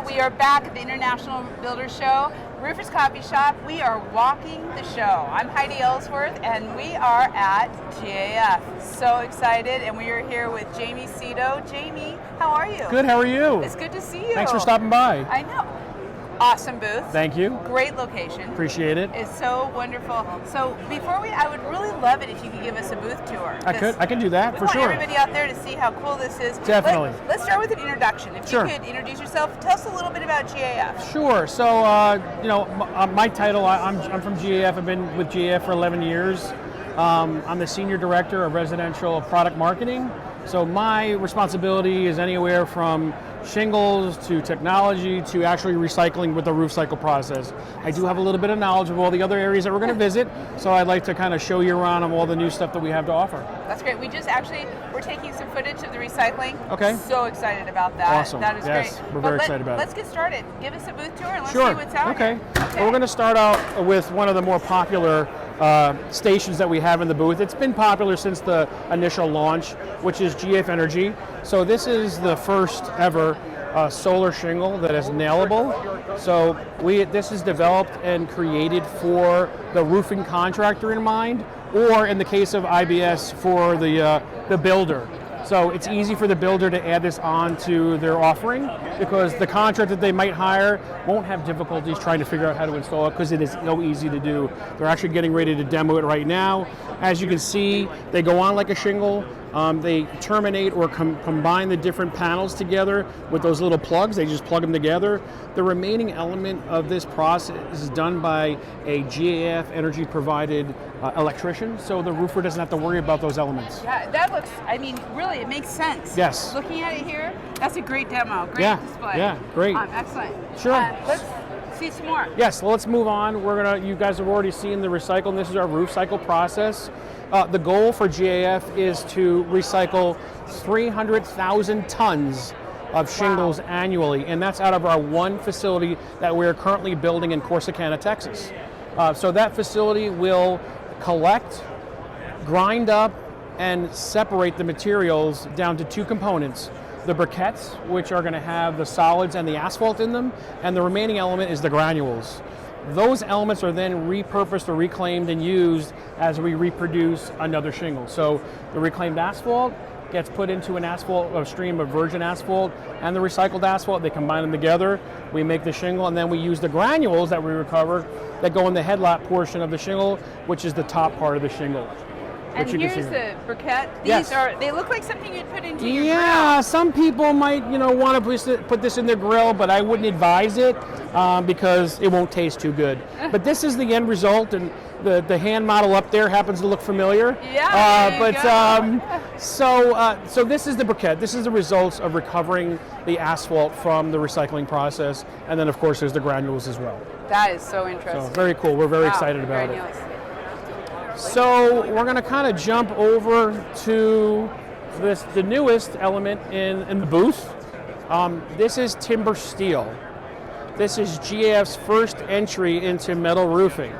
We are back at the International Builder Show, Roofers Coffee Shop. We are walking the show. I'm Heidi Ellsworth, and we are at GAF. So excited, and we are here with Jamie Cito. Jamie, how are you? Good, how are you? It's good to see you. Thanks for stopping by. I know. Awesome booth. Thank you. Great location. Appreciate it. It's so wonderful. So before I would really love it if you could give us a booth tour. I can do that, for sure. We want everybody out there to see how cool this is. Definitely. Let's start with an introduction. If you could introduce yourself, tell us a little bit about GAF. Sure. So, my title, I'm from GAF. I've been with GAF for 11 years. I'm the Senior Director of Residential Product Marketing. So my responsibility is anywhere from shingles to technology to actually recycling with the roof cycle process. I do have a little bit of knowledge of all the other areas that we're going to visit, so I'd like to kind of show you around of all the new stuff that we have to offer. That's great. We're taking some footage of the recycling. Okay. So excited about that. Awesome. That is yes, great. We're very excited about it. Let's get started. Give us a booth tour and let's Sure. see what's out Okay. here. Well, we're going to start out with one of the more popular stations that we have in the booth. It's been popular since the initial launch, which is GF Energy. So this is the first ever solar shingle that is nailable. So this is developed and created for the roofing contractor in mind, or in the case of IBS, for the builder. So it's easy for the builder to add this on to their offering, because the contractor that they might hire won't have difficulties trying to figure out how to install it, because it is so easy to do. They're actually getting ready to demo it right now. As you can see, they go on like a shingle. They terminate or combine the different panels together with those little plugs. They just plug them together. The remaining element of this process is done by a GAF energy provided electrician, so the roofer doesn't have to worry about those elements. Yeah, that looks, really, it makes sense. Yes. Looking at it here, that's a great demo, great display. Yeah, great. Excellent. Sure. Let's see some more. Yes, well, let's move on. You guys have already seen the recycle, and this is our roof cycle process. The goal for GAF is to recycle 300,000 tons of shingles annually, and that's out of our one facility that we're currently building in Corsicana, Texas. So that facility will collect, grind up, and separate the materials down to two components. The briquettes, which are going to have the solids and the asphalt in them, and the remaining element is the granules. Those elements are then repurposed or reclaimed and used as we reproduce another shingle. So the reclaimed asphalt gets put into a stream of virgin asphalt and the recycled asphalt. They combine them together. We make the shingle, and then we use the granules that we recover that go in the headlap portion of the shingle, which is the top part of the shingle. And here's the briquette. They look like something you'd put into your grill. Yeah, some people might, want to put this in their grill, but I wouldn't advise it because it won't taste too good. But this is the end result, and the hand model up there happens to look familiar. Yeah. So this is the briquette. This is the results of recovering the asphalt from the recycling process, and then of course there's the granules as well. That is so interesting. So very cool. We're very excited about it. So we're going to kind of jump over to the newest element in the booth. This is timber steel. This is GAF's first entry into metal roofing.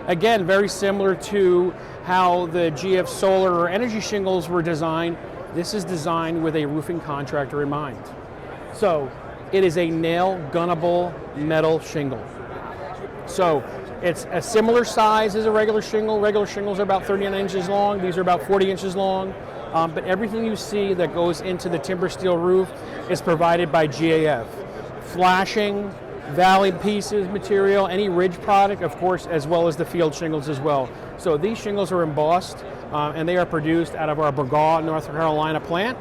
Again, very similar to how the GF solar or energy shingles were designed. This is designed with a roofing contractor in mind. So it is a nail gunnable metal shingle. So it's a similar size as a regular shingle. Regular shingles are about 39 inches long. These are about 40 inches long. But everything you see that goes into the timber steel roof is provided by GAF. Flashing, valley pieces, material, any ridge product, of course, as well as the field shingles as well. So these shingles are embossed, and they are produced out of our Burgaw, North Carolina plant.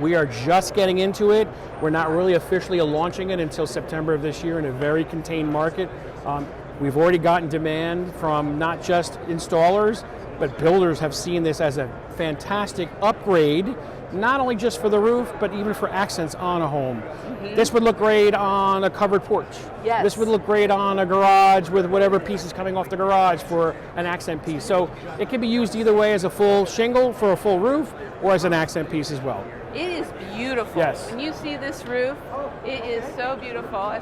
We are just getting into it. We're not really officially launching it until September of this year in a very contained market. We've already gotten demand from not just installers, but builders have seen this as a fantastic upgrade, not only just for the roof, but even for accents on a home. Mm-hmm. This would look great on a covered porch. Yes. This would look great on a garage with whatever piece is coming off the garage for an accent piece. So it can be used either way, as a full shingle for a full roof or as an accent piece as well. It is beautiful. Yes. When you see this roof, it is so beautiful.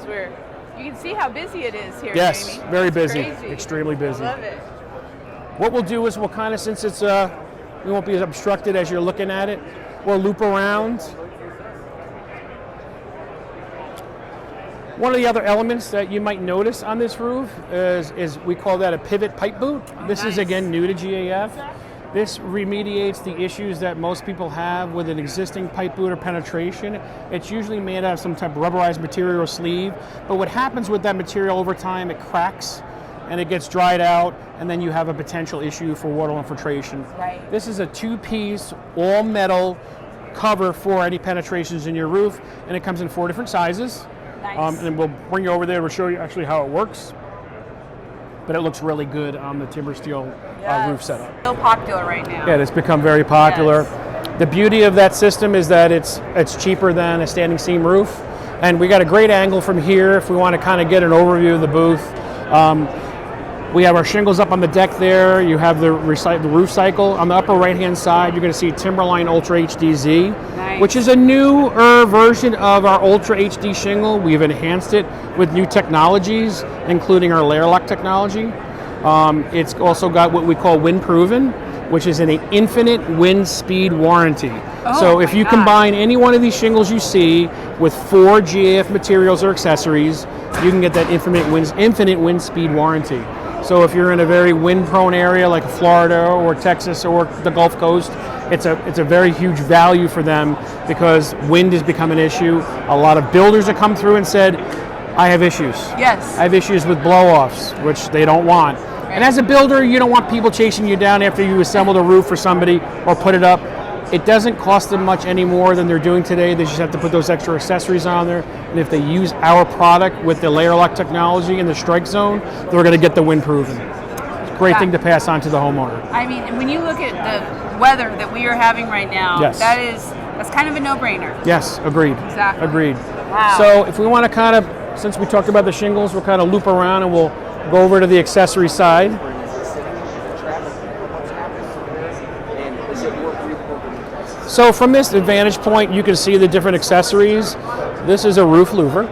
You can see how busy it is here, yes, Jamie. Very it's busy, crazy. Extremely busy. I love it. What we'll do is we'll kind of, since it's we won't be as obstructed as you're looking at it, we'll loop around. One of the other elements that you might notice on this roof is we call that a pivot pipe boot. This is again new to GAF. This remediates the issues that most people have with an existing pipe boot or penetration. It's usually made out of some type of rubberized material or sleeve, but what happens with that material over time, it cracks and it gets dried out, and then you have a potential issue for water infiltration. Right. This is a 2-piece, all metal cover for any penetrations in your roof, and it comes in 4 different sizes. Nice. And we'll bring you over there, we'll show you actually how it works. But it looks really good on the timber steel roof setup. Still popular right now. Yeah, it's become very popular. Yes. The beauty of that system is that it's cheaper than a standing seam roof. And we got a great angle from here if we want to kind of get an overview of the booth. We have our shingles up on the deck there. You have the roof cycle. On the upper right-hand side, you're going to see Timberline Ultra HDZ, nice. Which is a newer version of our Ultra HD shingle. We've enhanced it with new technologies, including our layer lock technology. It's also got what we call wind proven, which is an infinite wind speed warranty. So if you combine any one of these shingles you see with 4 GAF materials or accessories, you can get that infinite wind speed warranty. So if you're in a very wind-prone area like Florida or Texas or the Gulf Coast, it's a very huge value for them because wind has become an issue. A lot of builders have come through and said, I have issues. Yes. I have issues with blow-offs, which they don't want. Right. And as a builder, you don't want people chasing you down after you assemble the roof for somebody or put it up. It doesn't cost them much any more than they're doing today. They just have to put those extra accessories on there. And if they use our product with the layer lock technology in the strike zone, they're going to get the wind proven. It's a great thing to pass on to the homeowner. I mean, when you look at the weather that we are having right now, yes. that's kind of a no-brainer. Yes, agreed. Exactly. Agreed. Wow. So if we want to kind of, since we talked about the shingles, we'll kind of loop around and we'll go over to the accessory side. So from this vantage point, you can see the different accessories. This is a roof louver.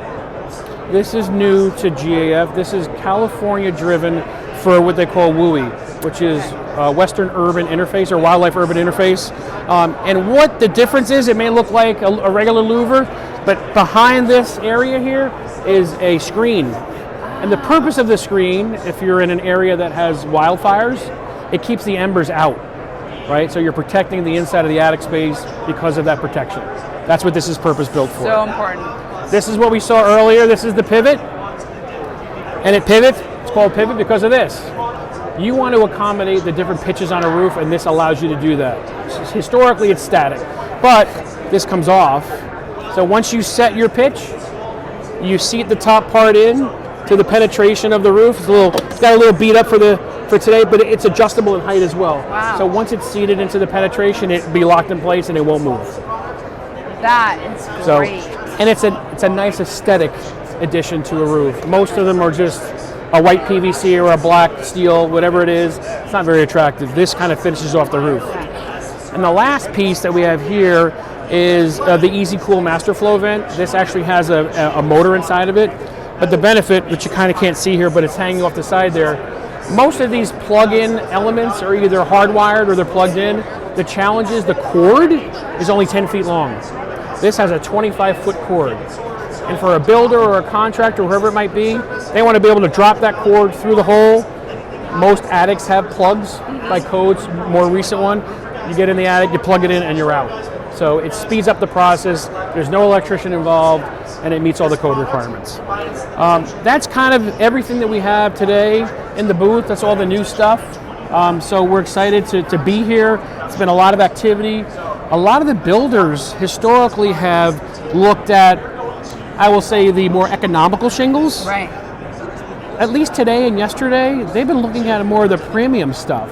This is new to GAF. This is California driven for what they call WUI, which is Western Urban Interface or Wildlife Urban Interface. And what the difference is, it may look like a regular louver, but behind this area here is a screen. And the purpose of the screen, if you're in an area that has wildfires, it keeps the embers out. Right, so you're protecting the inside of the attic space because of that protection. That's what this is purpose-built for. So important. This is what we saw earlier. This is the pivot, and it pivots. It's called pivot because of this. You want to accommodate the different pitches on a roof, and this allows you to do that. Historically, it's static, but this comes off. So once you set your pitch, you seat the top part in to the penetration of the roof. It's got a little beat up for today, but it's adjustable in height as well. Wow. So once it's seated into the penetration, it'll be locked in place and it won't move. That is great. And it's a nice aesthetic addition to a roof. Most of them are just a white PVC or a black steel, whatever it is. It's not very attractive. This kind of finishes off the roof. And the last piece that we have here is the Easy Cool Master Flow vent. This actually has a motor inside of it. But the benefit, which you kind of can't see here, but it's hanging off the side there, most of these plug-in elements are either hardwired or they're plugged in. The challenge is the cord is only 10 feet long. This has a 25-foot cord. And for a builder or a contractor, whoever it might be, they want to be able to drop that cord through the hole. Most attics have plugs by codes, more recent one. You get in the attic, you plug it in, and you're out. So it speeds up the process. There's no electrician involved, and it meets all the code requirements. That's kind of everything that we have today in the booth. That's all the new stuff. So we're excited to be here. It's been a lot of activity. A lot of the builders historically have looked at, I will say, the more economical shingles. Right. At least today and yesterday, they've been looking at more of the premium stuff.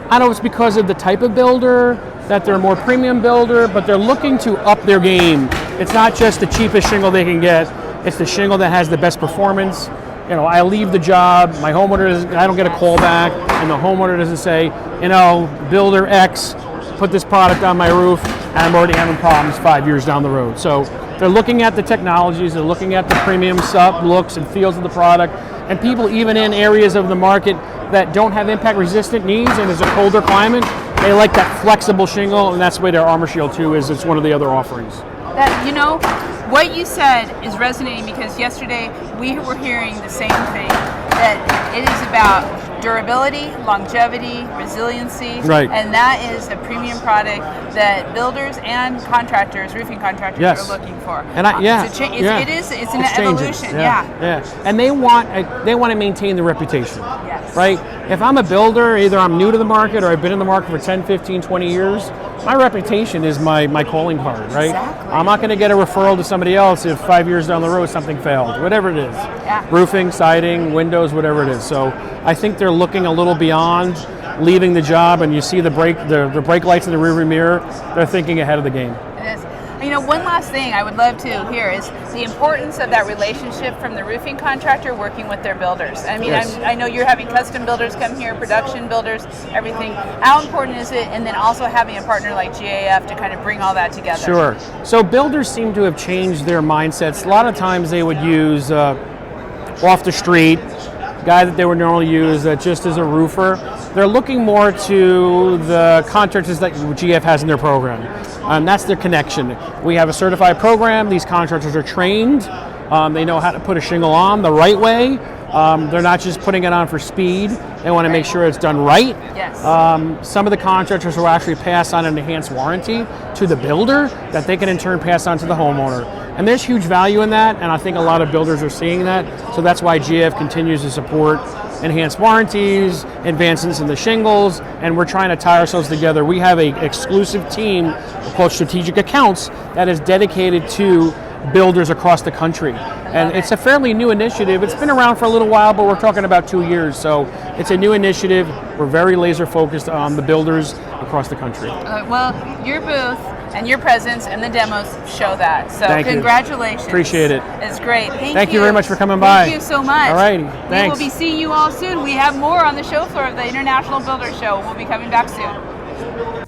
I don't know if it's because of the type of builder, that they're a more premium builder, but they're looking to up their game. It's not just the cheapest shingle they can get, it's the shingle that has the best performance. You know, I leave the job, my homeowner I don't get a call back, and the homeowner doesn't say, you know, builder X put this product on my roof, and I'm already having problems 5 years down the road. So they're looking at the technologies, they're looking at the premium stuff, looks and feels of the product, and people even in areas of the market that don't have impact resistant needs and there's a colder climate, they like that flexible shingle, and that's the way their Armor Shield 2 is. It's one of the other offerings. That, you know, what you said is resonating because yesterday we were hearing the same thing, that it is about durability, longevity, resiliency, right. And that is a premium product that builders and contractors, roofing contractors, yes. are looking for. And it's an evolution. Yeah. And they want to maintain the reputation. Yes. Right? If I'm a builder, either I'm new to the market or I've been in the market for 10, 15, 20 years, my reputation is my calling card, right? Exactly. I'm not going to get a referral to somebody else if 5 years down the road something failed, whatever it is. Yeah. Roofing, siding, windows, whatever it is. So I think they're looking a little beyond leaving the job, and you see the brake lights in the rearview mirror, they're thinking ahead of the game. It is. One last thing I would love to hear is the importance of that relationship from the roofing contractor working with their builders. Yes. I know you're having custom builders come here, production builders, everything. How important is it? And then also having a partner like GAF to kind of bring all that together. Sure. So builders seem to have changed their mindsets. A lot of times they would use off the street, guy that they would normally use just as a roofer. They're looking more to the contractors that GF has in their program. That's their connection. We have a certified program. These contractors are trained. They know how to put a shingle on the right way. They're not just putting it on for speed. They want to make sure it's done right. Yes. Some of the contractors will actually pass on an enhanced warranty to the builder that they can in turn pass on to the homeowner. And there's huge value in that, and I think a lot of builders are seeing that. So that's why GF continues to support enhanced warranties, advancements in the shingles, and we're trying to tie ourselves together. We have an exclusive team called Strategic Accounts that is dedicated to builders across the country. And it's a fairly new initiative. It's been around for a little while, but we're talking about 2 years. So it's a new initiative. We're very laser focused on the builders across the country. Well, your booth and your presence and the demos show that. So Thank congratulations. You. Appreciate it. It's great. Thank you very much for coming by. Thank you so much. All righty. Thanks. We will be seeing you all soon. We have more on the show floor of the International Builder Show. We'll be coming back soon.